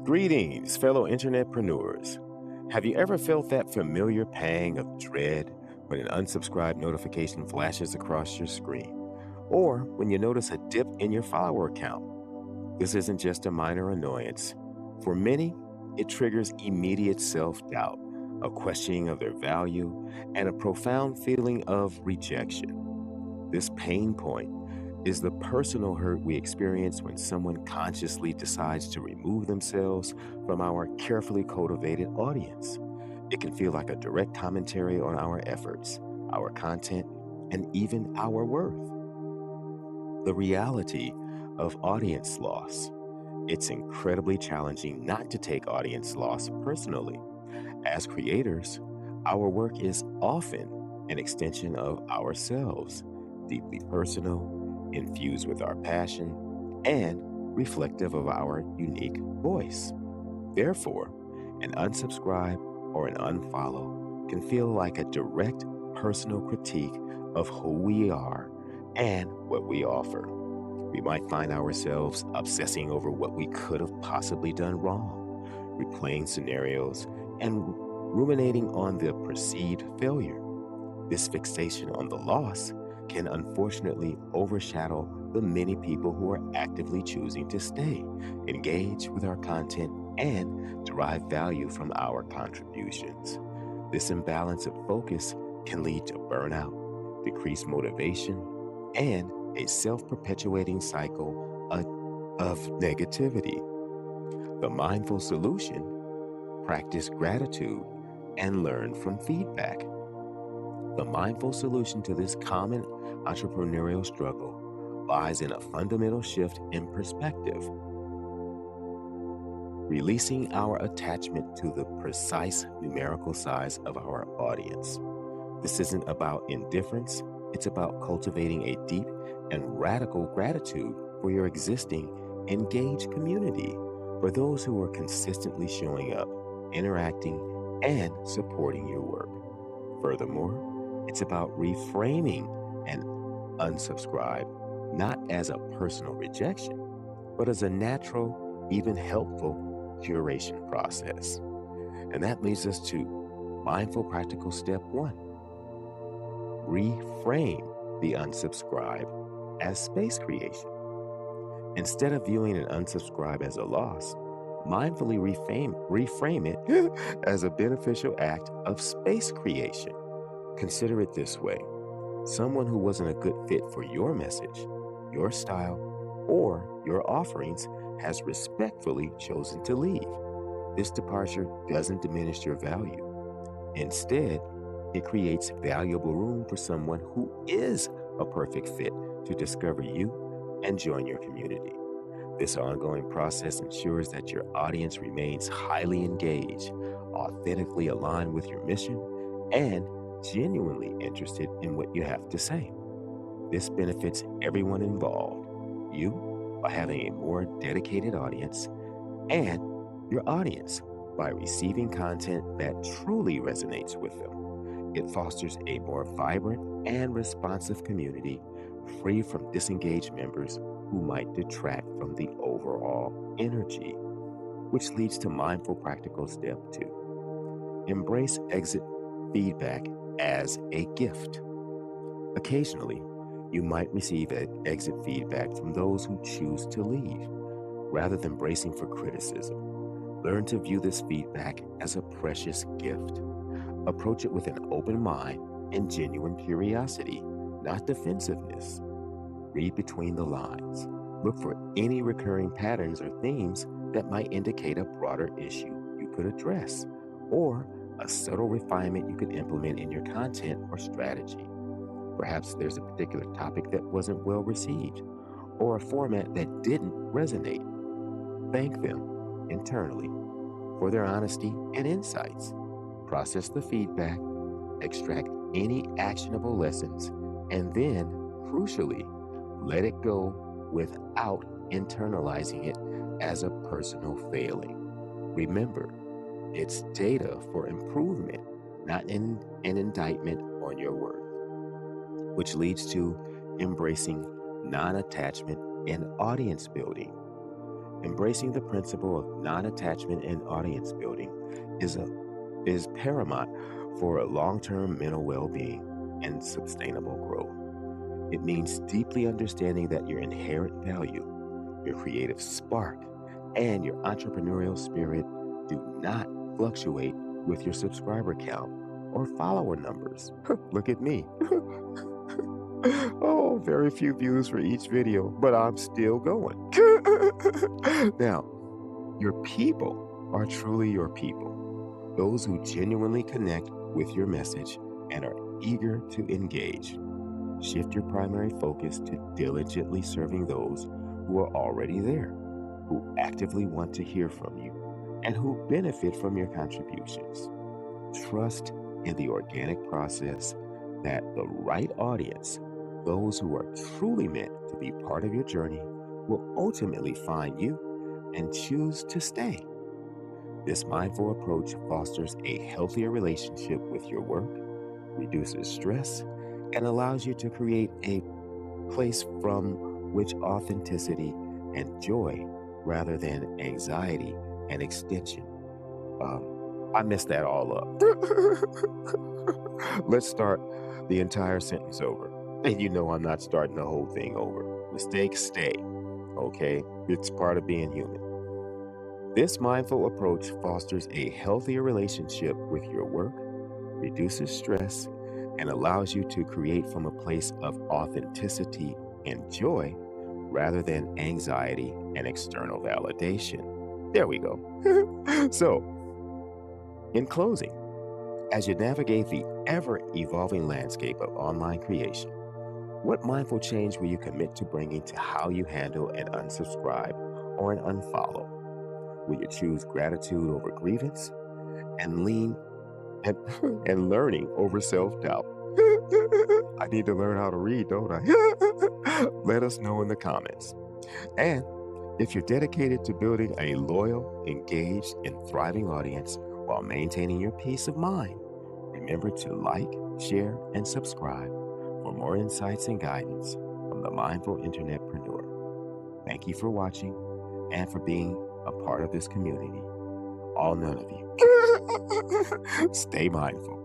Greetings, fellow internetpreneurs. Have you ever felt that familiar pang of dread when an unsubscribe notification flashes across your screen? Or when you notice a dip in your follower count? This isn't just a minor annoyance. For many, it triggers immediate self doubt, a questioning of their value, and a profound feeling of rejection. This pain point is the personal hurt we experience when someone consciously decides to remove themselves from our carefully cultivated audience. It can feel like a direct commentary on our efforts, our content, and even our worth. The reality of audience loss. It's incredibly challenging not to take audience loss personally. As creators, our work is often an extension of ourselves, deeply personal, infused with our passion, and reflective of our unique voice. Therefore, an unsubscribe or an unfollow can feel like a direct personal critique of who we are and what we offer. We might find ourselves obsessing over what we could have possibly done wrong, replaying scenarios, and ruminating on the perceived failure. This fixation on the loss can unfortunately overshadow the many people who are actively choosing to stay, engage with our content, and derive value from our contributions. This imbalance of focus can lead to burnout, decreased motivation, and a self perpetuating cycle of negativity. The mindful solution: practice gratitude and learn from feedback. The mindful solution to this common entrepreneurial struggle lies in a fundamental shift in perspective, releasing our attachment to the precise numerical size of our audience. This isn't about indifference, it's about cultivating a deep and radical gratitude for your existing engaged community, for those who are consistently showing up, interacting, and supporting your work. Furthermore, it's about reframing an unsubscribe not as a personal rejection, but as a natural, even helpful curation process. And that leads us to mindful practical step one: reframe the unsubscribe as space creation. Instead of viewing an unsubscribe as a loss, mindfully reframe it as a beneficial act of space creation. Consider it this way: someone who wasn't a good fit for your message, your style, or your offerings has respectfully chosen to leave. This departure doesn't diminish your value. Instead, it creates valuable room for someone who is a perfect fit to discover you and join your community. This ongoing process ensures that your audience remains highly engaged, authentically aligned with your mission, and genuinely interested in what you have to say. This benefits everyone involved: you by having a more dedicated audience, and your audience by receiving content that truly resonates with them. It fosters a more vibrant and responsive community, free from disengaged members who might detract from the overall energy, which leads to mindful practical step two: embrace exit feedback as a gift. Occasionally, you might receive exit feedback from those who choose to leave. Rather than bracing for criticism, learn to view this feedback as a precious gift. Approach it with an open mind and genuine curiosity, not defensiveness. Read between the lines. Look for any recurring patterns or themes that might indicate a broader issue you could address, or a subtle refinement you could implement in your content or strategy. Perhaps there's a particular topic that wasn't well received, or a format that didn't resonate. Thank them internally for their honesty and insights. Process the feedback, extract any actionable lessons, and then, crucially, let it go without internalizing it as a personal failing. Remember, it's data for improvement, not an indictment on your worth, which leads to embracing non attachment and audience building. Embracing the principle of non-attachment in audience building is is paramount for a long-term mental well-being and sustainable growth. It means deeply understanding that your inherent value, your creative spark, and your entrepreneurial spirit do not fluctuate with your subscriber count or follower numbers. Look at me. Oh, very few views for each video, but I'm still going. Now, your people are truly your people, those who genuinely connect with your message and are eager to engage. Shift your primary focus to diligently serving those who are already there, who actively want to hear from you, and who benefit from your contributions. Trust in the organic process that the right audience, those who are truly meant to be part of your journey, will ultimately find you and choose to stay. This mindful approach fosters a healthier relationship with your work, reduces stress, and allows you to create a place from which authenticity and joy rather than anxiety and extension. I messed that all up. Let's start the entire sentence over. And you know I'm not starting the whole thing over. Mistakes stay, okay? It's part of being human. This mindful approach fosters a healthier relationship with your work, reduces stress, and allows you to create from a place of authenticity and joy rather than anxiety and external validation. There we go. So, in closing, as you navigate the ever evolving landscape of online creation, what mindful change will you commit to bringing to how you handle an unsubscribe or an unfollow? Will you choose gratitude over grievance and lean and, and learning over self doubt? I need to learn how to read, don't I? Let us know in the comments. And if you're dedicated to building a loyal, engaged, and thriving audience while maintaining your peace of mind, remember to like, share, and subscribe for more insights and guidance from the Mindful Internetpreneur. Thank you for watching and for being a part of this community. All none of you. Stay mindful.